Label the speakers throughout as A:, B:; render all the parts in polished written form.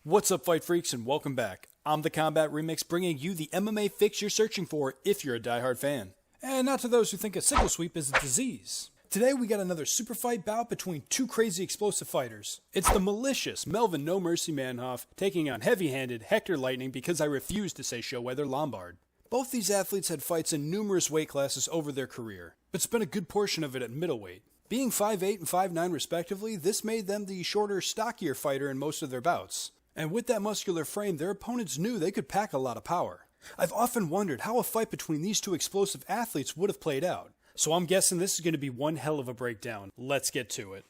A: What's up, fight freaks, and welcome back. I'm the Combat Remix, bringing you the MMA fix you're searching for if you're a diehard fan. And not to those who think a single sweep is a disease. Today we got another super fight bout between two crazy explosive fighters. It's the malicious Melvin No Mercy Manhoef taking on heavy-handed Hector Lightning because I refuse to say Showweather Lombard. Both these athletes had fights in numerous weight classes over their career, but spent a good portion of it at middleweight. Being 5'8" and 5'9" respectively, this made them the shorter, stockier fighter in most of their bouts. And with that muscular frame, their opponents knew they could pack a lot of power. I've often wondered how a fight between these two explosive athletes would have played out. So I'm guessing this is going to be one hell of a breakdown. Let's get to it.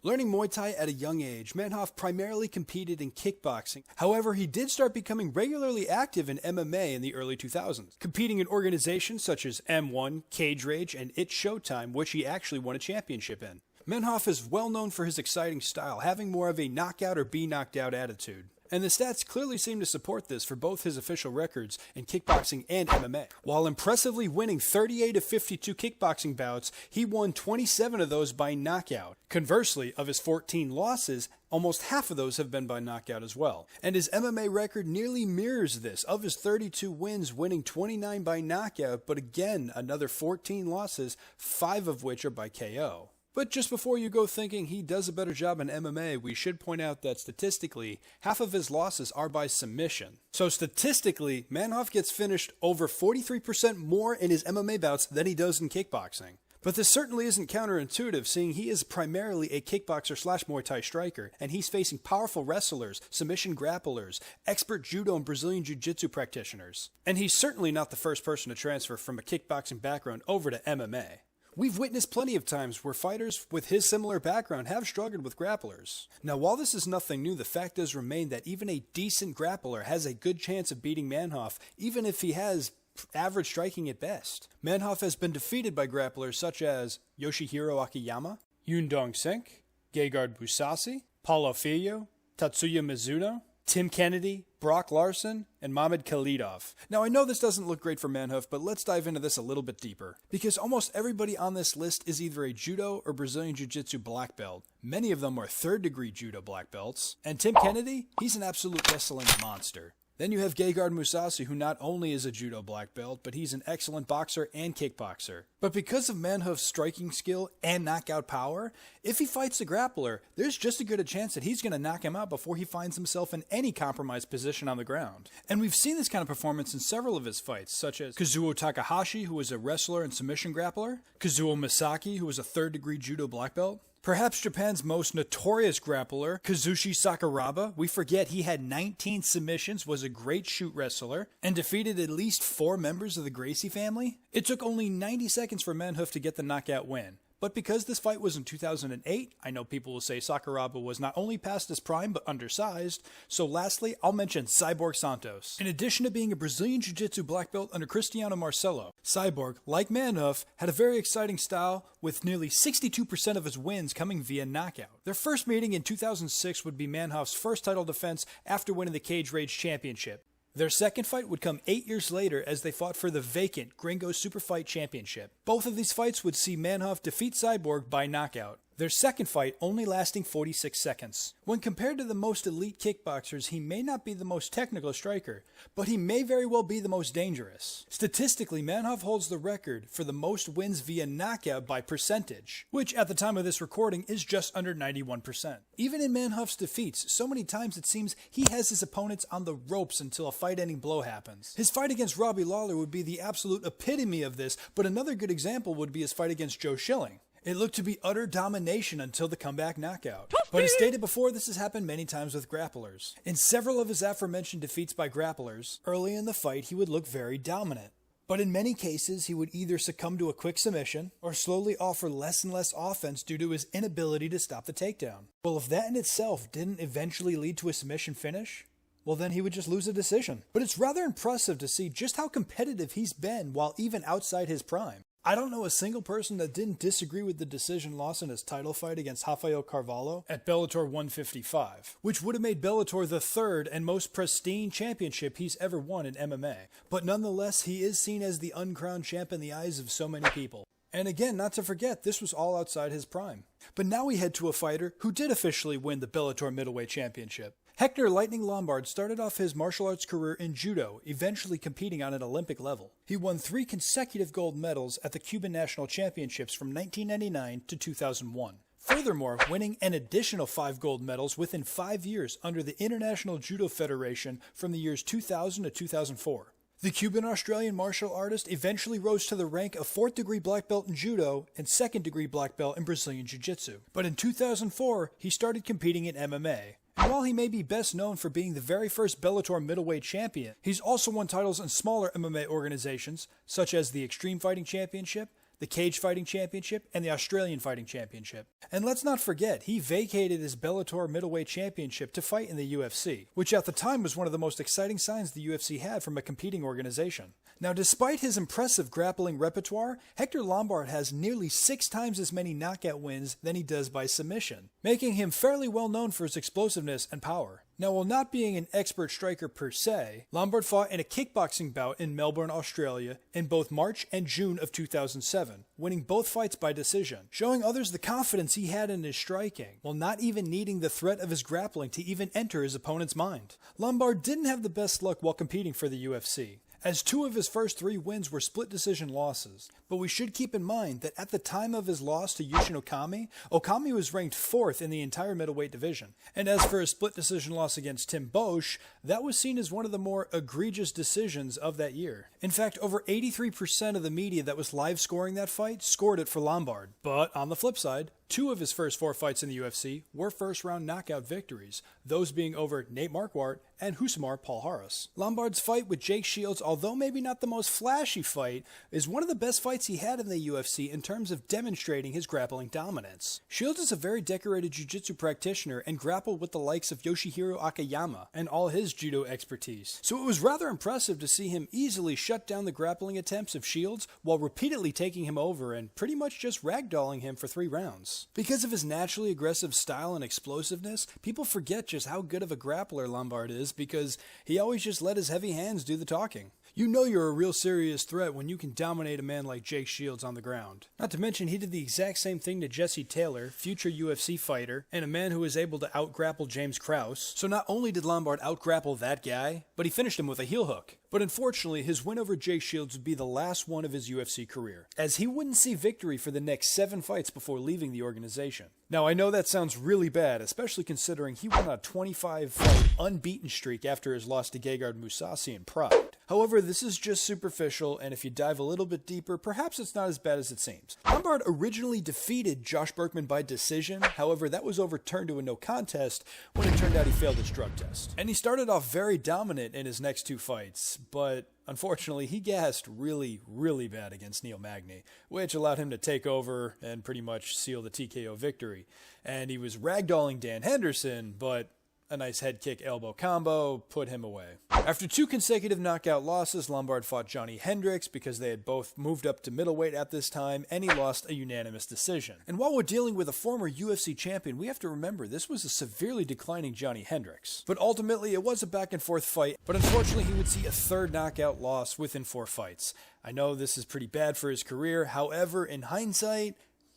A: Learning Muay Thai at a young age, Manhoef primarily competed in kickboxing. However, he did start becoming regularly active in MMA in the early 2000s, competing in organizations such as M1, Cage Rage, and It's Showtime, which he actually won a championship in. Manhoef is well known for his exciting style, having more of a knockout or be knocked out attitude. And the stats clearly seem to support this for both his official records in kickboxing and MMA. While impressively winning 38 of 52 kickboxing bouts, he won 27 of those by knockout. Conversely, of his 14 losses, almost half of those have been by knockout as well. And his MMA record nearly mirrors this. Of his 32 wins, winning 29 by knockout, but again, another 14 losses, 5 of which are by KO. But just before you go thinking he does a better job in MMA, we should point out that statistically, half of his losses are by submission. So statistically, Manhoef gets finished over 43% more in his MMA bouts than he does in kickboxing. But this certainly isn't counterintuitive, seeing he is primarily a kickboxer / Muay Thai striker, and he's facing powerful wrestlers, submission grapplers, expert judo and Brazilian Jiu-Jitsu practitioners. And he's certainly not the first person to transfer from a kickboxing background over to MMA. We've witnessed plenty of times where fighters with his similar background have struggled with grapplers. Now, while this is nothing new, the fact does remain that even a decent grappler has a good chance of beating Manhoef, even if he has average striking at best. Manhoef has been defeated by grapplers such as Yoshihiro Akiyama, Yundong Sink, Gegard Mousasi, Paulo Filho, Tatsuya Mizuno, Tim Kennedy, Brock Larson, and Mamed Khalidov. Now, I know this doesn't look great for Manhoef, but let's dive into this a little bit deeper. Because almost everybody on this list is either a Judo or Brazilian Jiu-Jitsu black belt. Many of them are third-degree Judo black belts. And Tim Kennedy, he's an absolute wrestling monster. Then you have Gegard Mousasi, who not only is a Judo black belt, but he's an excellent boxer and kickboxer. But because of Manhoef's striking skill and knockout power, if he fights a grappler, there's just as good a chance that he's going to knock him out before he finds himself in any compromised position on the ground. And we've seen this kind of performance in several of his fights, such as Kazuo Takahashi, who was a wrestler and submission grappler, Kazuo Misaki, who was a third-degree Judo black belt, perhaps Japan's most notorious grappler, Kazushi Sakuraba. We forget he had 19 submissions, was a great shoot wrestler, and defeated at least 4 members of the Gracie family. It took only 90 seconds for Manhoef to get the knockout win. But because this fight was in 2008, I know people will say Sakuraba was not only past his prime, but undersized. So lastly, I'll mention Cyborg Santos. In addition to being a Brazilian Jiu-Jitsu black belt under Cristiano Marcelo, Cyborg, like Manhoef, had a very exciting style with nearly 62% of his wins coming via knockout. Their first meeting in 2006 would be Manhoef's first title defense after winning the Cage Rage Championship. Their second fight would come 8 years later as they fought for the vacant Gringo SuperFight Championship. Both of these fights would see Manhoef defeat Cyborg by knockout. Their second fight only lasting 46 seconds. When compared to the most elite kickboxers, he may not be the most technical striker, but he may very well be the most dangerous. Statistically, Manhoef holds the record for the most wins via knockout by percentage, which at the time of this recording is just under 91%. Even in Manhoef's defeats, so many times it seems he has his opponents on the ropes until a fight-ending blow happens. His fight against Robbie Lawler would be the absolute epitome of this, but another good example would be his fight against Joe Schilling. It looked to be utter domination until the comeback knockout. But as stated before, this has happened many times with grapplers. In several of his aforementioned defeats by grapplers, early in the fight he would look very dominant. But in many cases, he would either succumb to a quick submission or slowly offer less and less offense due to his inability to stop the takedown. Well, if that in itself didn't eventually lead to a submission finish, well then he would just lose a decision. But it's rather impressive to see just how competitive he's been while even outside his prime. I don't know a single person that didn't disagree with the decision loss in his title fight against Rafael Carvalho at Bellator 155, which would have made Bellator the third and most pristine championship he's ever won in MMA. But nonetheless, he is seen as the uncrowned champ in the eyes of so many people. And again, not to forget, this was all outside his prime. But now we head to a fighter who did officially win the Bellator middleweight championship. Hector Lightning Lombard started off his martial arts career in judo, eventually competing on an Olympic level. He won 3 consecutive gold medals at the Cuban National Championships from 1999 to 2001. Furthermore, winning an additional 5 gold medals within 5 years under the International Judo Federation from the years 2000 to 2004. The Cuban-Australian martial artist eventually rose to the rank of 4th degree black belt in judo and 2nd degree black belt in Brazilian Jiu-Jitsu. But in 2004, he started competing in MMA. And while he may be best known for being the very first Bellator middleweight champion, he's also won titles in smaller MMA organizations, such as the Extreme Fighting Championship, the Cage Fighting Championship, and the Australian Fighting Championship. And let's not forget, he vacated his Bellator middleweight championship to fight in the UFC, which at the time was one of the most exciting signs the UFC had from a competing organization. Now, despite his impressive grappling repertoire, Hector Lombard has nearly 6 times as many knockout wins than he does by submission, making him fairly well known for his explosiveness and power. Now, while not being an expert striker per se, Lombard fought in a kickboxing bout in Melbourne, Australia in both March and June of 2007, winning both fights by decision, showing others the confidence he had in his striking, while not even needing the threat of his grappling to even enter his opponent's mind. Lombard didn't have the best luck while competing for the UFC, as 2 of his first 3 wins were split decision losses. But we should keep in mind that at the time of his loss to Yushin Okami, Okami was ranked 4th in the entire middleweight division. And as for his split decision loss against Tim Boesch, that was seen as one of the more egregious decisions of that year. In fact, over 83% of the media that was live scoring that fight scored it for Lombard. But on the flip side, 2 of his first 4 fights in the UFC were first-round knockout victories, those being over Nate Marquardt and Husamar Palhares. Lombard's fight with Jake Shields, although maybe not the most flashy fight, is one of the best fights he had in the UFC in terms of demonstrating his grappling dominance. Shields is a very decorated jiu-jitsu practitioner and grappled with the likes of Yoshihiro Akiyama and all his judo expertise. So it was rather impressive to see him easily shut down the grappling attempts of Shields while repeatedly taking him over and pretty much just ragdolling him for 3 rounds. Because of his naturally aggressive style and explosiveness, people forget just how good of a grappler Lombard is because he always just let his heavy hands do the talking. You know you're a real serious threat when you can dominate a man like Jake Shields on the ground. Not to mention he did the exact same thing to Jesse Taylor, future UFC fighter, and a man who was able to out-grapple James Krause. So not only did Lombard out-grapple that guy, but he finished him with a heel hook. But unfortunately, his win over Jake Shields would be the last one of his UFC career, as he wouldn't see victory for the next 7 fights before leaving the organization. Now, I know that sounds really bad, especially considering he went on a 25-fight unbeaten streak after his loss to Gegard Mousasi in Pride. However, this is just superficial, and if you dive a little bit deeper, perhaps it's not as bad as it seems. Lombard originally defeated Josh Berkman by decision, however, that was overturned to a no contest when it turned out he failed his drug test. And he started off very dominant in his next 2 fights, but unfortunately, he gassed really, really bad against Neil Magny, which allowed him to take over and pretty much seal the TKO victory. And he was ragdolling Dan Henderson, but a nice head kick elbow combo put him away. After 2 consecutive knockout losses, Lombard fought Johnny Hendricks because they had both moved up to middleweight at this time, and he lost a unanimous decision. And while we're dealing with a former UFC champion, we have to remember this was a severely declining Johnny Hendricks. But ultimately, it was a back-and-forth fight, but unfortunately, he would see a 3rd knockout loss within 4 fights. I know this is pretty bad for his career, however, in hindsight,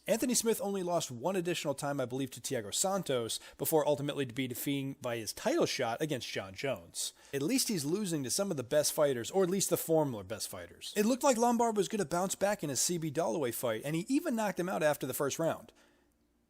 A: Anthony Smith only lost 1 additional time, I believe, to Thiago Santos, before ultimately to be defeated by his title shot against John Jones. At least he's losing to some of the best fighters, or at least the former best fighters. It looked like Lombard was going to bounce back in his CB Dalloway fight, and he even knocked him out after the first round.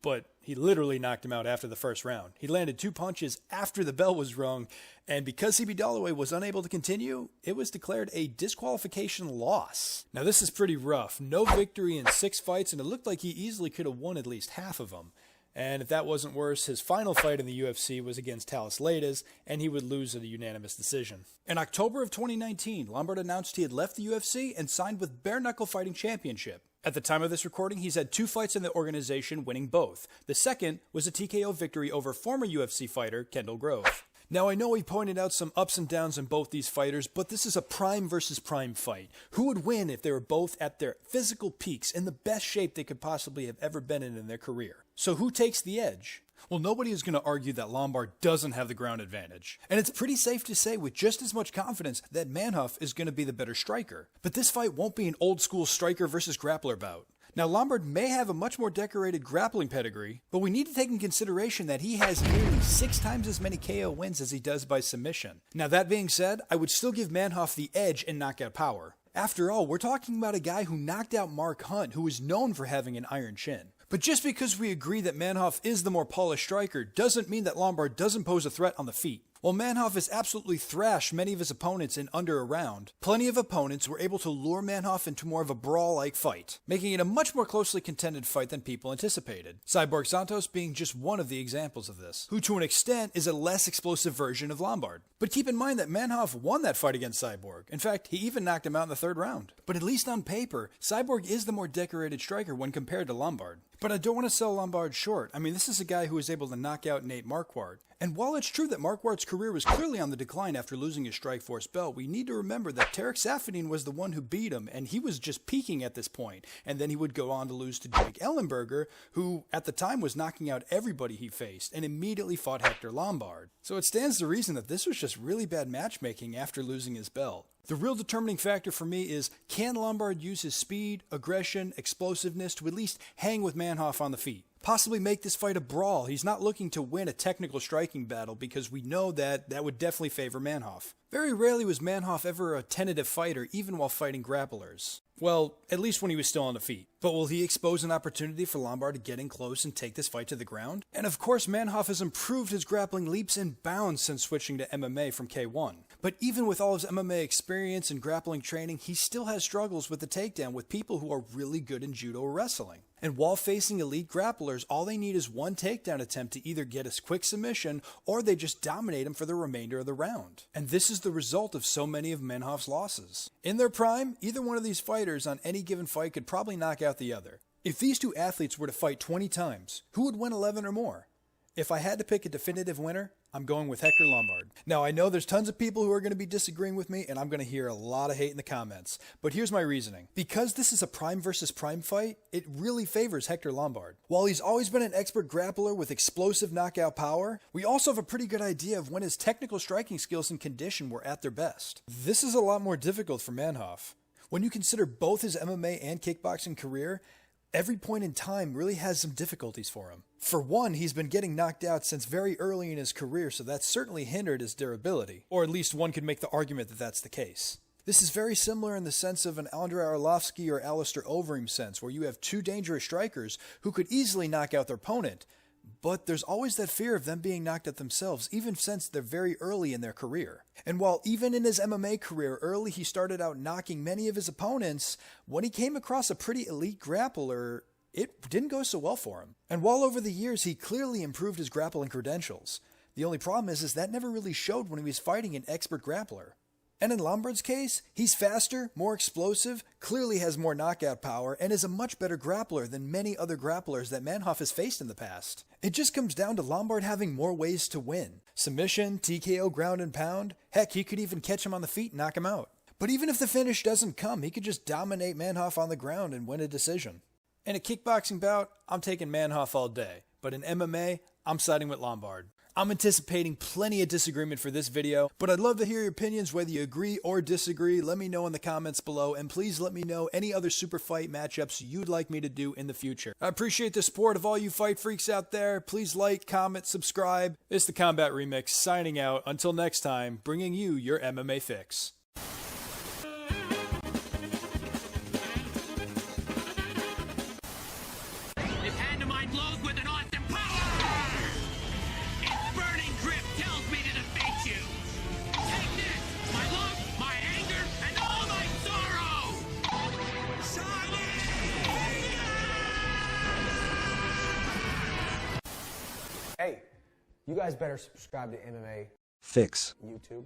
A: But he literally knocked him out after the first round. He landed 2 punches after the bell was rung, and because CB Dalloway was unable to continue, it was declared a disqualification loss. Now this is pretty rough. No victory in 6 fights, and it looked like he easily could have won at least half of them. And if that wasn't worse, his final fight in the UFC was against Talis Leites, and he would lose at a unanimous decision. In October of 2019, Lombard announced he had left the UFC and signed with Bare Knuckle Fighting Championship. At the time of this recording, he's had 2 fights in the organization, winning both. The second was a TKO victory over former UFC fighter Kendall Grove. Now I know we pointed out some ups and downs in both these fighters, but this is a prime versus prime fight. Who would win if they were both at their physical peaks in the best shape they could possibly have ever been in their career? So who takes the edge? Well, nobody is going to argue that Lombard doesn't have the ground advantage. And it's pretty safe to say with just as much confidence that Manhoef is going to be the better striker. But this fight won't be an old school striker versus grappler bout. Now, Lombard may have a much more decorated grappling pedigree, but we need to take in consideration that he has nearly 6 times as many KO wins as he does by submission. Now, that being said, I would still give Manhoef the edge in knockout power. After all, we're talking about a guy who knocked out Mark Hunt, who is known for having an iron chin. But just because we agree that Manhoef is the more polished striker doesn't mean that Lombard doesn't pose a threat on the feet. While Manhoef has absolutely thrashed many of his opponents in under a round, plenty of opponents were able to lure Manhoef into more of a brawl-like fight, making it a much more closely contended fight than people anticipated. Cyborg Santos being just one of the examples of this, who to an extent is a less explosive version of Lombard. But keep in mind that Manhoef won that fight against Cyborg. In fact, he even knocked him out in the 3rd round. But at least on paper, Cyborg is the more decorated striker when compared to Lombard. But I don't want to sell Lombard short. I mean, this is a guy who was able to knock out Nate Marquardt. And while it's true that Marquardt's career was clearly on the decline after losing his Strikeforce belt, we need to remember that Tarek Saffiedine was the one who beat him, and he was just peaking at this point. And then he would go on to lose to Jake Ellenberger, who at the time was knocking out everybody he faced, and immediately fought Hector Lombard. So it stands to reason that this was just really bad matchmaking after losing his belt. The real determining factor for me is, can Lombard use his speed, aggression, explosiveness to at least hang with Manhoef on the feet? Possibly make this fight a brawl. He's not looking to win a technical striking battle because we know that would definitely favor Manhoef. Very rarely was Manhoef ever a tentative fighter, even while fighting grapplers. Well, at least when he was still on the feet. But will he expose an opportunity for Lombard to get in close and take this fight to the ground? And of course, Manhoef has improved his grappling leaps and bounds since switching to MMA from K1. But even with all his MMA experience and grappling training, he still has struggles with the takedown with people who are really good in judo or wrestling. And while facing elite grapplers, all they need is one takedown attempt to either get a quick submission or they just dominate him for the remainder of the round. And this is the result of so many of Manhoef's losses. In their prime, either one of these fighters on any given fight could probably knock out the other. If these two athletes were to fight 20 times, who would win 11 or more? If I had to pick a definitive winner, I'm going with Hector Lombard. Now, I know there's tons of people who are going to be disagreeing with me, and I'm going to hear a lot of hate in the comments. But here's my reasoning. Because this is a prime versus prime fight, it really favors Hector Lombard. While he's always been an expert grappler with explosive knockout power, we also have a pretty good idea of when his technical striking skills and condition were at their best. This is a lot more difficult for Manhoef. When you consider both his MMA and kickboxing career, every point in time really has some difficulties for him. For one, he's been getting knocked out since very early in his career, so that's certainly hindered his durability. Or at least one could make the argument that that's the case. This is very similar in the sense of an Andrei Arlovsky or Alistair Overeem sense, where you have two dangerous strikers who could easily knock out their opponent, but there's always that fear of them being knocked out themselves, even since they're very early in their career. And while even in his MMA career early he started out knocking many of his opponents, when he came across a pretty elite grappler, it didn't go so well for him. And while over the years he clearly improved his grappling credentials, the only problem is that never really showed when he was fighting an expert grappler. And in Lombard's case, he's faster, more explosive, clearly has more knockout power, and is a much better grappler than many other grapplers that Manhoef has faced in the past. It just comes down to Lombard having more ways to win. Submission, TKO, ground and pound, heck, he could even catch him on the feet and knock him out. But even if the finish doesn't come, he could just dominate Manhoef on the ground and win a decision. In a kickboxing bout, I'm taking Manhoef all day, but in MMA, I'm siding with Lombard. I'm anticipating plenty of disagreement for this video, but I'd love to hear your opinions, whether you agree or disagree. Let me know in the comments below, and please let me know any other super fight matchups you'd like me to do in the future. I appreciate the support of all you fight freaks out there. Please like, comment, subscribe. It's the Combat Remix, signing out. Until next time, bringing you your MMA fix.
B: Hey, you guys better subscribe to MMA
C: Fix.
B: YouTube,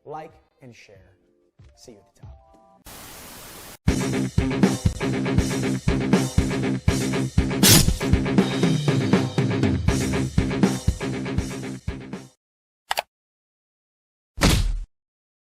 B: like and share. See you at the top.